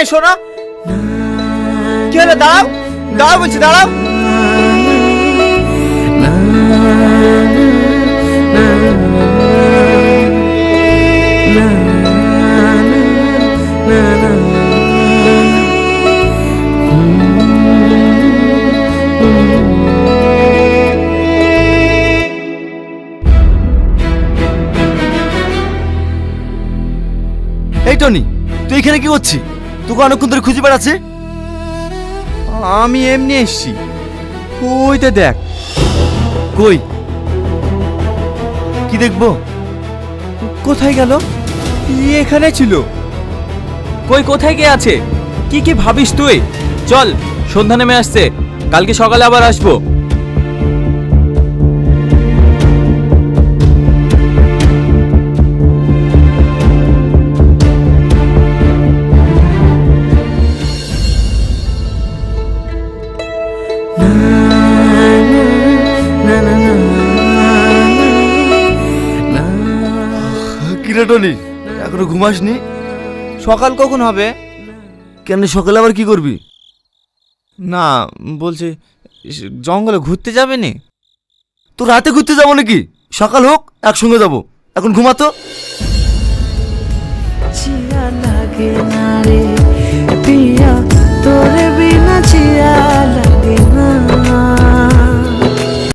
এসো না। কি হলো? দাঁড়াও দাঁড়াও বলছি, দাঁড়াও। এই টনি, তুই এখানে কি করছিস? তোকে অনেকক্ষণ ধরে খুঁজে বেড়াচ্ছে। আমি এমনি এসছি। ওইটা দেখ। কই? কি দেখবো? কোথায় গেল? এখানে ছিল। কই কোথায় গিয়ে আছে? কি কি ভাবিস তুই? চল, সন্ধ্যা নেমে আসছে, কালকে সকালে আবার আসবো। কিরে টনি, এখনো ঘুমাসনি? সকাল কখন হবে? কেন, সকালে আবার কি করবি? না, বলছে জঙ্গলে ঘুরতে যাবে নি। তো রাতে ঘুরতে যাবো নাকি? সকাল হোক একসঙ্গে যাবো। এখন ঘুমাতো। চিয়া লাগে না রে পিয়া, তোরে বিনা চিয়া লাগে না।